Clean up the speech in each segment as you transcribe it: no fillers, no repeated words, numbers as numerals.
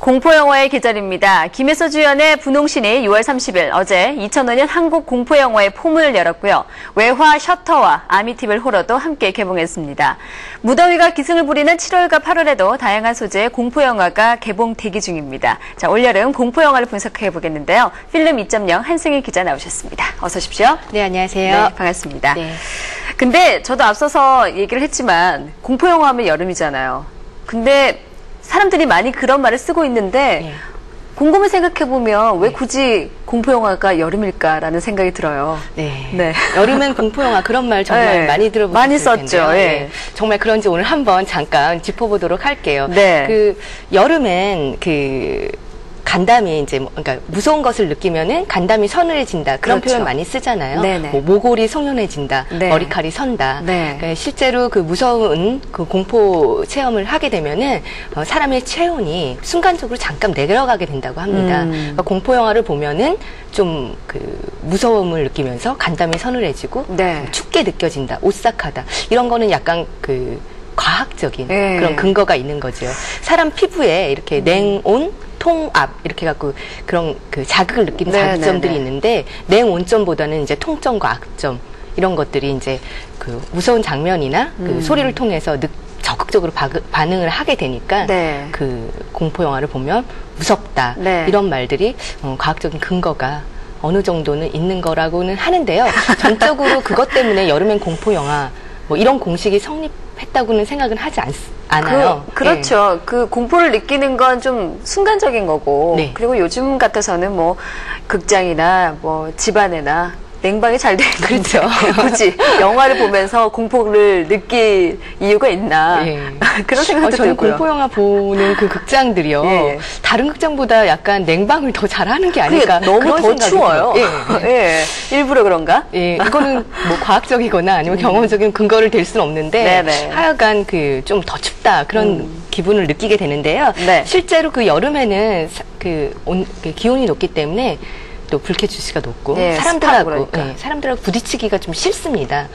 공포영화의 계절입니다. 김혜서 주연의 분홍신이 6월 30일 어제 2005년 한국 공포영화의 포문을 열었고요. 외화 셔터와 아미티블 호러도 함께 개봉했습니다. 무더위가 기승을 부리는 7월과 8월에도 다양한 소재의 공포영화가 개봉 대기 중입니다. 자, 올여름 공포영화를 분석해 보겠는데요. 필름 2.0 한승희 기자 나오셨습니다. 어서 오십시오. 네, 안녕하세요. 네, 반갑습니다. 네. 근데 저도 앞서서 얘기를 했지만 공포영화 하면 여름이잖아요. 근데 사람들이 많이 그런 말을 쓰고 있는데 네. 곰곰이 생각해보면 왜 굳이 공포영화가 여름일까라는 생각이 들어요. 네. 네. 여름엔 공포영화 그런 말 정말 네. 많이 들어보셨을 많이 썼죠. 텐데요. 예. 네. 정말 그런지 오늘 한번 잠깐 짚어보도록 할게요. 네. 여름엔 간담이 이제 그러니까 무서운 것을 느끼면은 간담이 서늘해진다 그런 그렇죠. 표현 많이 쓰잖아요. 네네. 뭐 모골이 송연해진다, 네. 머리칼이 선다. 네. 그러니까 실제로 그 무서운 그 공포 체험을 하게 되면은 사람의 체온이 순간적으로 잠깐 내려가게 된다고 합니다. 그러니까 공포 영화를 보면은 좀 무서움을 느끼면서 간담이 서늘해지고 네. 춥게 느껴진다, 오싹하다 이런 거는 약간 과학적인 네. 그런 근거가 있는 거죠. 사람 피부에 이렇게 냉온, 통압 이렇게 갖고 그런 자극을 느끼는 네, 자극점들이 네, 네. 있는데 냉온점보다는 이제 통점과 악점 이런 것들이 이제 무서운 장면이나 소리를 통해서 적극적으로 반응을 하게 되니까 네. 공포 영화를 보면 무섭다 네. 이런 말들이 과학적인 근거가 어느 정도는 있는 거라고는 하는데요. 전적으로 그것 때문에 여름엔 공포 영화 뭐 이런 공식이 성립했다고는 생각은 하지 않아요. 그렇죠. 네. 공포를 느끼는 건 좀 순간적인 거고, 네. 그리고 요즘 같아서는 뭐 극장이나 뭐 집안에나 냉방이 잘 돼 있는데 그렇죠. 굳이 영화를 보면서 공포를 느낄 이유가 있나 예. 그런 생각도 저는 들고요. 공포 영화 보는 그 극장들이요. 예. 다른 극장보다 약간 냉방을 더 잘하는 게 아닐까. 너무 그런 더 생각이 추워요. 들어요. 예. 예. 일부러 그런가? 예, 이거는 뭐 과학적이거나 아니면 경험적인 근거를 댈 수는 없는데 네네. 하여간 좀 더 춥다 그런 기분을 느끼게 되는데요. 네. 실제로 여름에는 기온이 높기 때문에 또 불쾌 지수가 높고 네, 사람들하고 그러니까. 사람들하고 부딪히기가 좀 싫습니다.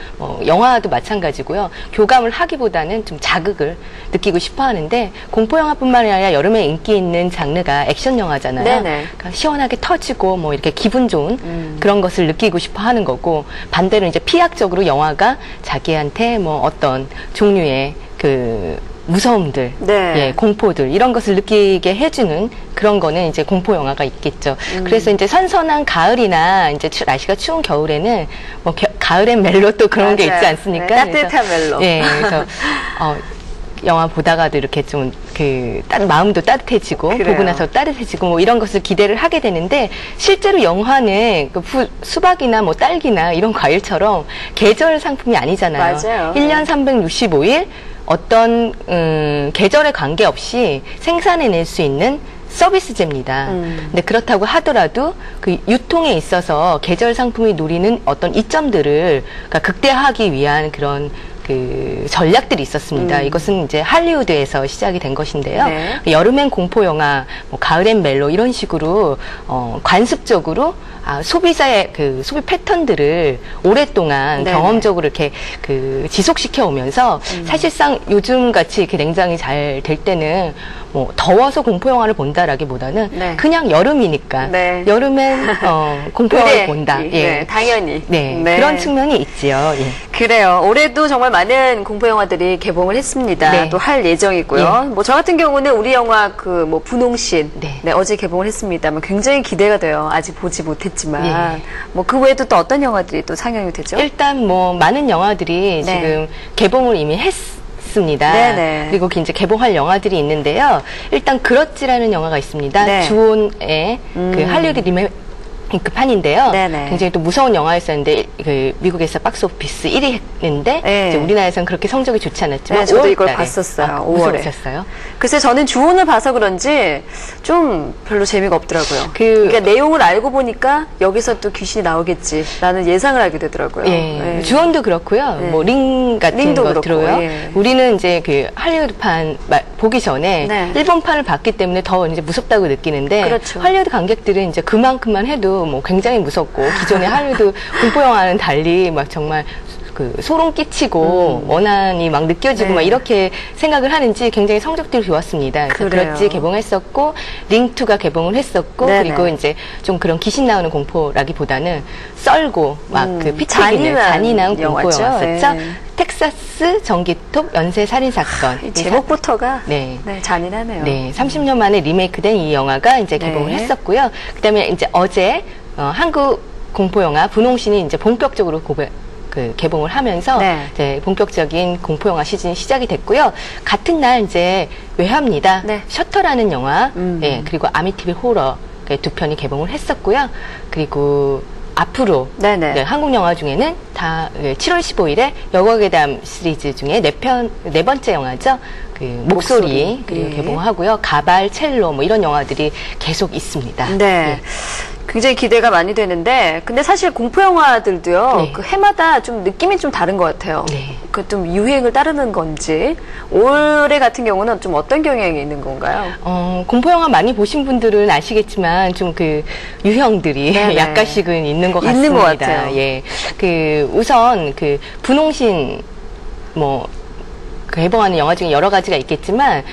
영화도 마찬가지고요. 교감을 하기보다는 좀 자극을 느끼고 싶어 하는데 공포 영화뿐만 아니라 여름에 인기 있는 장르가 액션 영화잖아요. 네네. 그러니까 시원하게 터지고 뭐 이렇게 기분 좋은 그런 것을 느끼고 싶어 하는 거고 반대로 이제 피약적으로 영화가 자기한테 뭐 어떤 종류의 무서움들, 네. 예, 공포들 이런 것을 느끼게 해주는 그런 거는 이제 공포 영화가 있겠죠. 그래서 이제 선선한 가을이나 이제 날씨가 추운 겨울에는 뭐 가을엔 멜로 또 그런 게 있지 않습니까? 네, 따뜻한 멜로. 예, 그래서 영화 보다가도 이렇게 좀 마음도 따뜻해지고 그래요. 보고 나서 따뜻해지고 뭐 이런 것을 기대를 하게 되는데 실제로 영화는 수박이나 뭐 딸기나 이런 과일처럼 계절 상품이 아니잖아요. 맞아요. 1년 365일 어떤 계절에 관계없이 생산해낼 수 있는 서비스제입니다. 근데 그렇다고 하더라도 유통에 있어서 계절 상품이 노리는 어떤 이점들을 극대화하기 위한 그런 전략들이 있었습니다. 이것은 이제 할리우드에서 시작이 된 것인데요. 네. 여름엔 공포 영화, 뭐 가을엔 멜로 이런 식으로 관습적으로 소비자의 소비 패턴들을 오랫동안 네네. 경험적으로 이렇게 지속시켜 오면서 사실상 요즘 같이 이렇게 냉장이 잘 될 때는 뭐 더워서 공포 영화를 본다라기보다는 네. 그냥 여름이니까 네. 여름엔 공포 영화를 본다. 네, 당연히. 네, 네. 그런 측면이 있지요. 예. 그래요. 올해도 정말 많은 공포 영화들이 개봉을 했습니다. 네. 또 할 예정이고요. 뭐 저 같은 경우는 우리 영화 분홍신 네. 어제 개봉을 했습니다만 굉장히 기대가 돼요. 아직 보지 못했지만 예. 뭐 그 외에도 또 어떤 영화들이 또 상영이 되죠? 일단 뭐 많은 영화들이 네. 지금 개봉을 이미 했습니다. 네네. 그리고 이제 개봉할 영화들이 있는데요. 일단 그렇지라는 영화가 있습니다. 네. 주온의 할리우드 리메이크판인데요. 네네. 굉장히 또 무서운 영화였었는데 미국에서 박스 오피스 1위 했는데 네. 이제 우리나라에서는 그렇게 성적이 좋지 않았지만 네, 저도 5월 이걸 달에. 봤었어요. 5월에. 무서우셨어요? 글쎄 저는 주온을 봐서 그런지 좀 별로 재미가 없더라고요. 그러니까 내용을 알고 보니까 여기서 또 귀신이 나오겠지라는 예상을 하게 되더라고요. 예, 예. 주원도 그렇고요. 네. 뭐 링 같은 링도 것들로요. 그렇고, 예. 우리는 이제 할리우드판 보기 전에 네. 일본판을 봤기 때문에 더 이제 무섭다고 느끼는데 그렇죠. 할리우드 관객들은 이제 그만큼만 해도 뭐 굉장히 무섭고 기존의 할리우드 공포 영화는 달리 막 정말 그 소름 끼치고 원한이 막 느껴지고 네. 막 이렇게 생각을 하는지 굉장히 성적들이 좋았습니다. 그래서 그래요. 그렇지 개봉했었고 링2가 개봉을 했었고 네네. 그리고 이제 좀 그런 귀신 나오는 공포라기보다는 썰고 막 그 피 튀기는 잔인한 공포 영화죠. 영화였었죠. 예. 텍사스 전기톱 연쇄 살인 사건. 이 제목부터가 네. 잔인하네요. 네, 30년 만에 리메이크된 이 영화가 이제 개봉을 네. 했었고요. 그다음에 이제 어제 한국 공포 영화 분홍신이 이제 본격적으로 개봉을 하면서 네. 이제 본격적인 공포 영화 시즌이 시작이 됐고요. 같은 날 이제 외화입니다. 네. 셔터라는 영화, 예, 그리고 아미티빌 호러 두 편이 개봉을 했었고요. 그리고 앞으로 네네. 네, 한국 영화 중에는 다 7월 15일에 여과괴담 시리즈 중에 네 번째 영화죠. 그 목소리 그리고 예. 개봉하고요. 가발, 첼로 뭐 이런 영화들이 계속 있습니다. 네. 예. 굉장히 기대가 많이 되는데, 근데 사실 공포 영화들도요, 네. 그 해마다 좀 느낌이 좀 다른 것 같아요. 네. 그 좀 유행을 따르는 건지, 올해 같은 경우는 좀 어떤 경향이 있는 건가요? 공포 영화 많이 보신 분들은 아시겠지만 좀 그 유형들이 네네. 약간씩은 있는 것 같습니다. 있는 것 같아요. 예. 그 우선 그 분홍신 뭐 개봉하는 영화 중에 여러 가지가 있겠지만,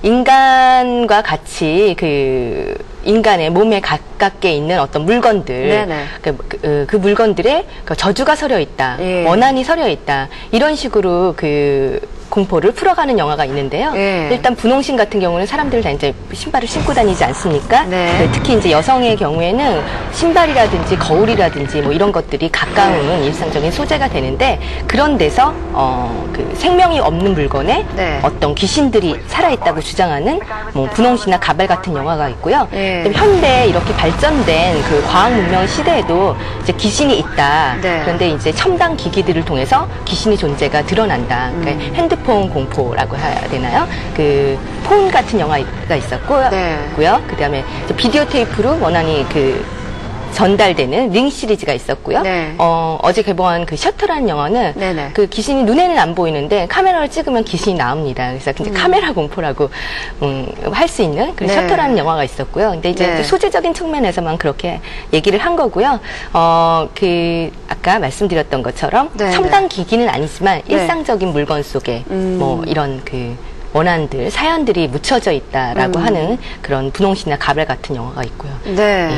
인간과 같이 그 인간의 몸에 가깝게 있는 어떤 물건들, 네네. 그 물건들에 저주가 서려 있다, 예. 원한이 서려 있다, 이런 식으로 그 공포를 풀어가는 영화가 있는데요. 예. 일단 분홍신 같은 경우는 사람들 다 이제 신발을 신고 다니지 않습니까? 네. 특히 이제 여성의 경우에는 신발이라든지 거울이라든지 뭐 이런 것들이 가까운 일상적인 소재가 되는데, 그런 데서 그 생명이 없는 물건에 네. 어떤 귀신들이 살아있다고 주장하는 뭐 분홍신이나 가발 같은 영화가 있고요. 예. 그다음에 현대 이렇게 발전된 그 과학 문명 시대에도 이제 귀신이 있다. 네. 그런데 이제 첨단 기기들을 통해서 귀신의 존재가 드러난다. 그러니까 핸드폰 공포라고 해야 되나요? 그 폰 같은 영화가 있었고요. 네. 그다음에 이제 비디오 테이프로 원한이 그 전달되는 링 시리즈가 있었고요. 네. 어제 개봉한 그 셔터라는 영화는 네네. 그 귀신이 눈에는 안 보이는데 카메라를 찍으면 귀신이 나옵니다. 그래서 이제 카메라 공포라고 할 수 있는 그 네. 셔터라는 영화가 있었고요. 근데 이제 네. 소재적인 측면에서만 그렇게 얘기를 한 거고요. 그 아까 말씀드렸던 것처럼 네네. 첨단 기기는 아니지만 네. 일상적인 물건 속에 뭐 이런 그 원한들, 사연들이 묻혀져 있다라고 하는 그런 분홍신이나 가발 같은 영화가 있고요. 네.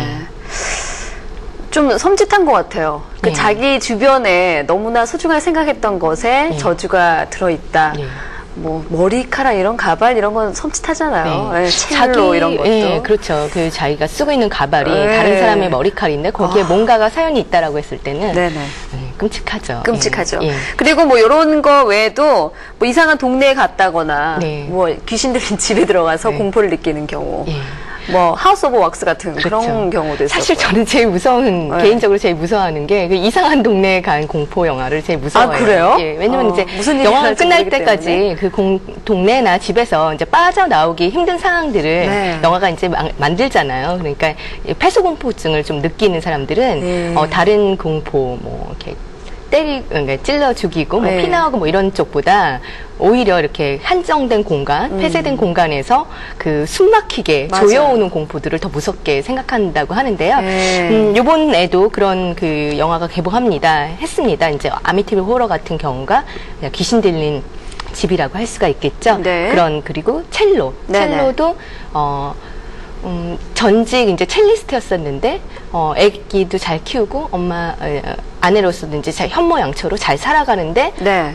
좀 섬찟한 것 같아요. 그 네. 자기 주변에 너무나 소중하게 생각했던 것에 네. 저주가 들어있다. 네. 뭐 머리카락 이런 가발 이런 건 섬찟하잖아요. 네. 네, 첼로 이런 것도. 예, 그렇죠. 그 자기가 쓰고 있는 가발이 네. 다른 사람의 머리칼인데 거기에 뭔가가 사연이 있다라고 했을 때는 네네. 끔찍하죠. 끔찍하죠. 예. 예. 그리고 뭐 이런 거 외에도 뭐 이상한 동네에 갔다거나 네. 뭐 귀신들이 집에 들어가서 네. 공포를 느끼는 경우. 예. 뭐 하우스 오브 왁스 같은 그런 그렇죠. 경우도 있었고. 사실 저는 제일 무서운 네. 개인적으로 제일 무서워하는 게 그 이상한 동네에 간 공포 영화를 제일 무서워해요. 아, 그래요? 예, 왜냐면 이제 무슨 일이 영화가 일어날지 끝날 모르기 때까지 때문에. 그 동네나 집에서 이제 빠져나오기 힘든 상황들을 네. 영화가 이제 만들잖아요. 그러니까 폐소공포증을 좀 느끼는 사람들은 네. 다른 공포 뭐 이렇게 그러니까 찔러 죽이고 뭐 네. 피 나오고 뭐 이런 쪽보다 오히려 이렇게 한정된 공간, 폐쇄된 공간에서 그 숨막히게 맞아요. 조여오는 공포들을 더 무섭게 생각한다고 하는데요. 네. 요번에도 그런 그 영화가 개봉합니다. 했습니다. 이제 아미티빌 호러 같은 경우가 귀신 들린 집이라고 할 수가 있겠죠. 네. 그리고 첼로. 네네. 첼로도 전직 이제 첼리스트였었는데 애기도 잘 키우고 아내로서도 이제 잘 현모양처로 잘 살아가는데 네.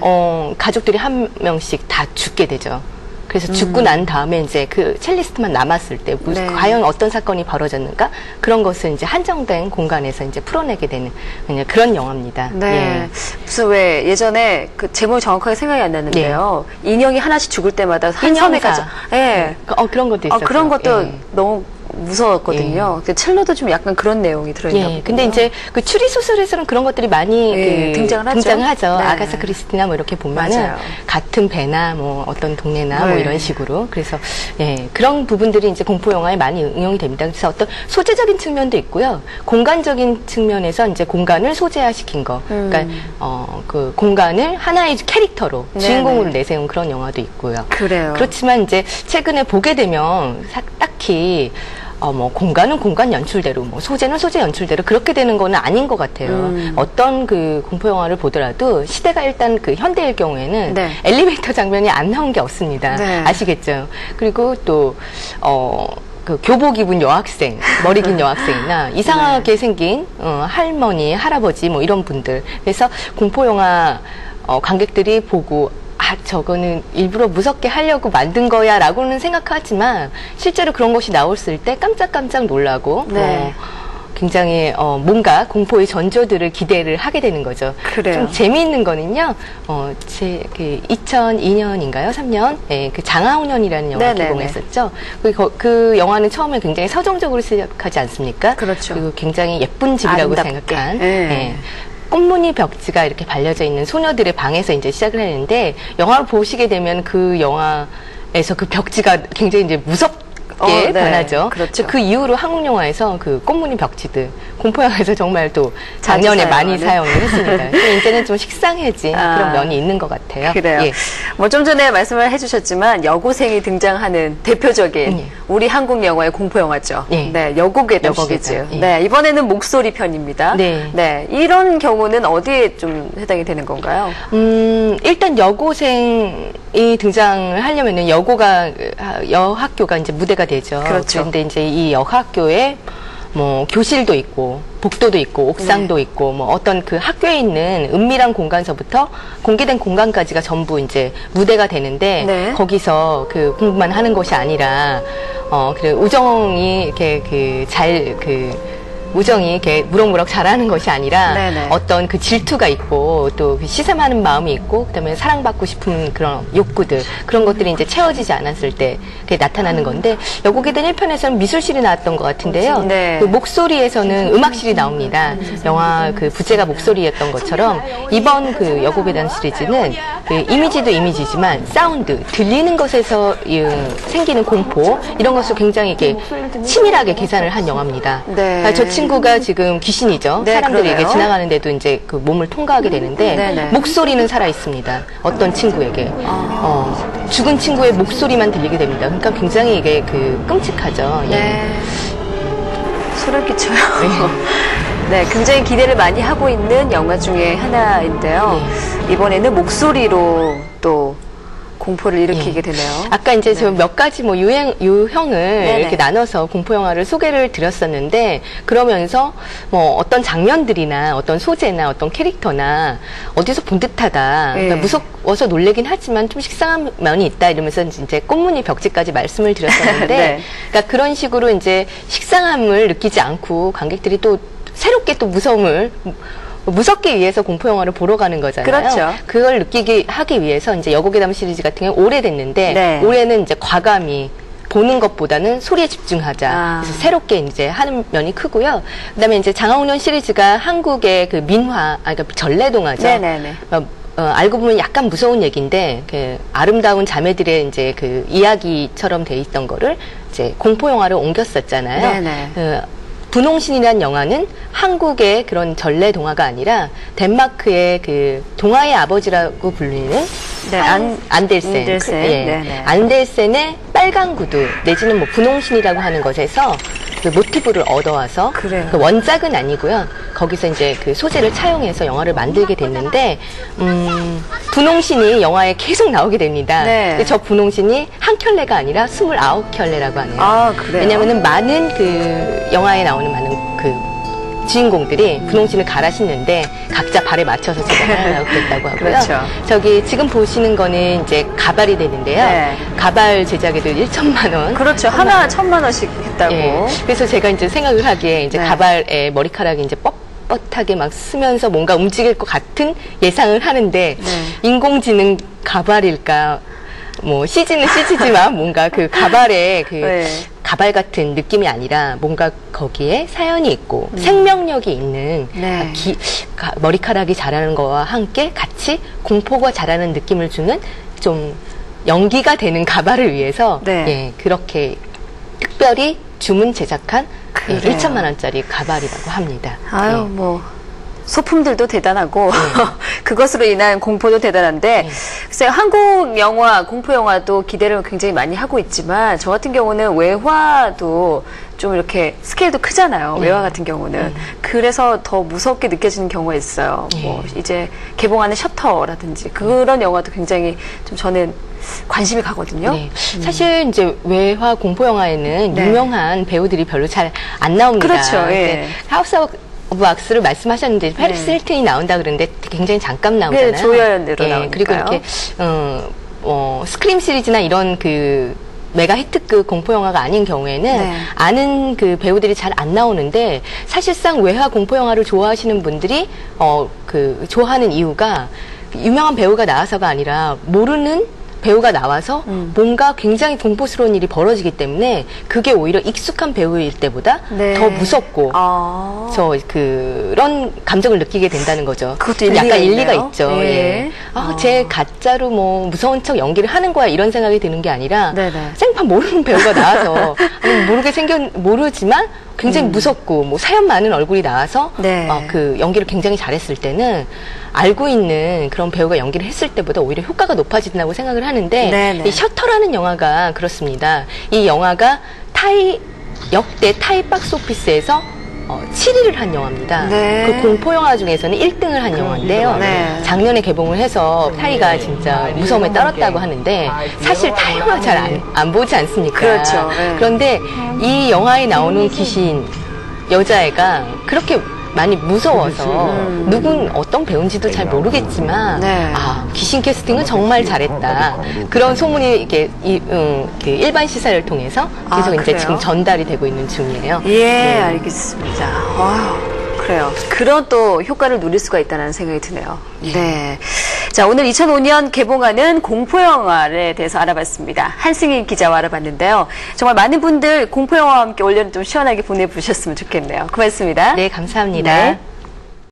가족들이 한 명씩 다 죽게 되죠. 그래서 죽고 난 다음에 이제 그 첼리스트만 남았을 때 네. 과연 어떤 사건이 벌어졌는가 그런 것을 이제 한정된 공간에서 이제 풀어내게 되는 그냥 그런 영화입니다. 네. 예. 무슨 왜 예전에 그 제목이 정확하게 생각이 안 나는데요. 인형이 하나씩 죽을 때마다 한 섬에 가죠. 예. 그런 것도 있어요. 그런 것도 예. 너무 무서웠거든요. 그 첼로도 좀 약간 그런 내용이 들어있나 보요. 예, 근데 이제 그 추리 소설에서는 그런 것들이 많이 예, 등장을 하죠. 네. 아가사 크리스티나 뭐 이렇게 보면은 맞아요. 같은 배나 뭐 어떤 동네나 뭐 네. 이런 식으로 그래서 예, 그런 부분들이 이제 공포 영화에 많이 응용이 됩니다. 그래서 어떤 소재적인 측면도 있고요. 공간적인 측면에서 이제 공간을 소재화시킨 거. 그러니까 그 공간을 하나의 캐릭터로 네네. 주인공으로 내세운 그런 영화도 있고요. 그래요. 그렇지만 이제 최근에 보게 되면 딱히 뭐 공간은 공간 연출대로, 뭐 소재는 소재 연출대로 그렇게 되는 거는 아닌 것 같아요. 어떤 그 공포 영화를 보더라도 시대가 일단 그 현대일 경우에는 네. 엘리베이터 장면이 안 나온 게 없습니다. 네. 아시겠죠? 그리고 또 그 교복 입은 여학생, 머리 긴 여학생이나 이상하게 생긴 할머니, 할아버지 뭐 이런 분들. 그래서 공포 영화 관객들이 보고 저거는 일부러 무섭게 하려고 만든 거야 라고는 생각하지만 실제로 그런 것이 나왔을 때 깜짝깜짝 놀라고 네. 굉장히 뭔가 공포의 전조들을 기대를 하게 되는 거죠. 그래요. 좀 재미있는 거는요. 제 그 2002년인가요? 3년? 예, 그 장하홍련이라는 영화 네네네. 개봉했었죠. 그 영화는 처음에 굉장히 서정적으로 시작하지 않습니까? 그렇죠. 그리고 굉장히 예쁜 집이라고 아름답게. 생각한. 네. 예. 꽃무늬 벽지가 이렇게 발려져 있는 소녀들의 방에서 이제 시작을 했는데 영화를 보시게 되면 그 영화에서 그 벽지가 굉장히 이제 무섭게 네. 변하죠. 그렇죠. 그 이후로 한국 영화에서 그 꽃무늬 벽지들 공포 영화에서 정말 또 작년에 많이 사용을 했습니다. 이제는 좀 식상해진 그런 면이 있는 것 같아요. 그래요. 예. 뭐 좀 전에 말씀을 해주셨지만 여고생이 등장하는 대표적인 우리 한국 영화의 공포 영화죠. 예. 네, 여고괴담 시리즈. 여고괴담, 예. 네, 이번에는 목소리 편입니다. 네. 이런 경우는 어디에 좀 해당이 되는 건가요? 일단 여고생이 등장을 하려면은 여학교가 이제 무대가 되죠. 그렇죠. 그런데 이제 이 여학교에 뭐 교실도 있고 복도도 있고 옥상도 있고 뭐 어떤 그 학교에 있는 은밀한 공간서부터 공개된 공간까지가 전부 이제 무대가 되는데 네. 거기서 그 공부만 하는 것이 아니라 그 우정이 이렇게 우정이 이렇게 무럭무럭 자라는 것이 아니라 네네. 어떤 그 질투가 있고 또 시샘하는 마음이 있고 그다음에 사랑받고 싶은 그런 욕구들 그런 것들이 이제 채워지지 않았을 때 그게 나타나는 건데 여고괴담 1편에서는 미술실이 나왔던 것 같은데요. 네. 그 목소리에서는 음악실이 나옵니다. 영화 그 부제가 목소리였던 것처럼 이번 그 여고괴담 시리즈는 그 이미지도 이미지지만 사운드 들리는 것에서 생기는 공포 이런 것을 굉장히 이렇게 치밀하게 계산을 한 영화입니다. 네. 저 친구가 지금 귀신이죠. 네, 사람들이 이게 그러네요. 지나가는데도 이제 그 몸을 통과하게 되는데 네네. 목소리는 살아 있습니다. 어떤 친구에게 죽은 친구의 목소리만 들리게 됩니다. 그러니까 굉장히 이게 그 끔찍하죠. 예. 네. 소름 끼쳐요. 네, 굉장히 기대를 많이 하고 있는 영화 중에 하나인데요. 이번에는 목소리로 또 공포를 일으키게 되네요. 아까 이제 저 몇 가지 뭐 유형을 네네. 이렇게 나눠서 공포 영화를 소개를 드렸었는데 그러면서 뭐 어떤 장면들이나 어떤 소재나 어떤 캐릭터나 어디서 본 듯하다. 그러니까 무서워서 놀래긴 하지만 좀 식상한 면이 있다 이러면서 이제 꽃무늬 벽지까지 말씀을 드렸었는데 네. 그러니까 그런 식으로 이제 식상함을 느끼지 않고 관객들이 또 새롭게 또 무섭기 위해서 공포 영화를 보러 가는 거잖아요. 그렇죠. 그걸 느끼게 하기 위해서 이제 여고괴담 시리즈 같은 경우 오래됐는데 네. 올해는 이제 과감히 보는 것보다는 소리에 집중하자. 그래서 새롭게 이제 하는 면이 크고요. 그다음에 이제 장하홍련 시리즈가 한국의 그 민화, 그러니까 전래동화죠. 네네네. 알고 보면 약간 무서운 얘기인데 그 아름다운 자매들의 이제 그 이야기처럼 돼 있던 거를 이제 공포 영화로 옮겼었잖아요. 네네. 분홍신이라는 영화는 한국의 그런 전래 동화가 아니라 덴마크의 그 동화의 아버지라고 불리는 안델센. 네네. 안델센의 빨간 구두 내지는 뭐 분홍신이라고 하는 것에서 그 모티브를 얻어와서 그래요. 그 원작은 아니고요. 거기서 이제 그 소재를 차용해서 영화를 만들게 됐는데 분홍신이 영화에 계속 나오게 됩니다. 네. 근데 저 분홍신이 한 켤레가 아니라 29켤레라고 하네요. 아, 그래요? 왜냐면은 많은 그 영화에 나오는 많은 그 주인공들이 분홍신을 갈아 신는데 각자 발에 맞춰서 제작하려고 그랬다고 하고요. 그렇죠. 저기 지금 보시는 거는 이제 가발이 되는데요. 네. 가발 제작에도 1천만 원. 그렇죠. 하나 1,000만 원씩 했다고. 예. 그래서 제가 이제 생각을 하기에 이제 네. 가발에 머리카락이 이제 뻣뻣하게 막 쓰면서 뭔가 움직일 것 같은 예상을 하는데 인공지능 가발일까? 뭐 CG는 CG지만 뭔가 그 가발에 그 가발 같은 느낌이 아니라 뭔가 거기에 사연이 있고 생명력이 있는 머리카락이 자라는 거와 함께 같이 공포가 자라는 느낌을 주는 좀 연기가 되는 가발을 위해서 그렇게 특별히 주문 제작한 1천만 원짜리 가발이라고 합니다. 아유, 뭐 소품들도 대단하고 그것으로 인한 공포도 대단한데 글쎄요, 한국 영화, 공포 영화도 기대를 굉장히 많이 하고 있지만 저 같은 경우는 외화도 좀 이렇게 스케일도 크잖아요. 외화 같은 경우는. 그래서 더 무섭게 느껴지는 경우가 있어요. 뭐 이제 개봉하는 셔터라든지 그런 영화도 굉장히 좀 저는 관심이 가거든요. 네. 사실 이제 외화 공포 영화에는 네. 유명한 배우들이 별로 잘 안 나옵니다. 그렇죠. 예. 하우스 오브 왁스를 말씀하셨는데 페리스 힐튼이 나온다 그러는데 굉장히 잠깐 나오잖아요. 네, 조연으로 나오니까요. 그리고 이렇게 스크림 시리즈나 이런 그 메가 히트급 공포 영화가 아닌 경우에는 아는 그 배우들이 잘 안 나오는데 사실상 외화 공포 영화를 좋아하시는 분들이 좋아하는 이유가 유명한 배우가 나와서가 아니라 모르는 배우가 나와서 뭔가 굉장히 공포스러운 일이 벌어지기 때문에 그게 오히려 익숙한 배우일 때보다 더 무섭고 그런 감정을 느끼게 된다는 거죠. 그것도 약간 일리가 있네요. 있죠. 예. 쟤 가짜로 뭐 무서운 척 연기를 하는 거야 이런 생각이 드는 게 아니라 생판 모르는 배우가 나와서 모르지만 굉장히 무섭고 뭐 사연 많은 얼굴이 나와서 그 연기를 굉장히 잘했을 때는 알고 있는 그런 배우가 연기를 했을 때보다 오히려 효과가 높아진다고 생각을 하는데 이 셔터라는 영화가 그렇습니다. 이 영화가 역대 타이 박스 오피스에서 7위를 한 영화입니다. 그 공포 영화 중에서는 1등을 한 영화인데요. 작년에 개봉을 해서 타이가 진짜 무서움에 떨었다고 하는데 사실 타이 영화 잘 안 보지 않습니까? 그렇죠. 그런데 이 영화에 나오는 귀신 여자애가 그렇게 많이 무서워서 어떤 배우인지도 잘 모르겠지만 귀신 캐스팅은 정말 잘했다. 그런 소문이 이렇게 그 일반 시사를 통해서 계속 이제 지금 전달이 되고 있는 중이에요. 예, 알겠습니다. 그래요. 그런 또 효과를 누릴 수가 있다는 생각이 드네요. 네. 자, 오늘 2005년 개봉하는 공포영화에 대해서 알아봤습니다. 한승희 기자와 알아봤는데요. 정말 많은 분들 공포영화와 함께 올여름 좀 시원하게 보내보셨으면 좋겠네요. 고맙습니다. 네, 감사합니다. 네.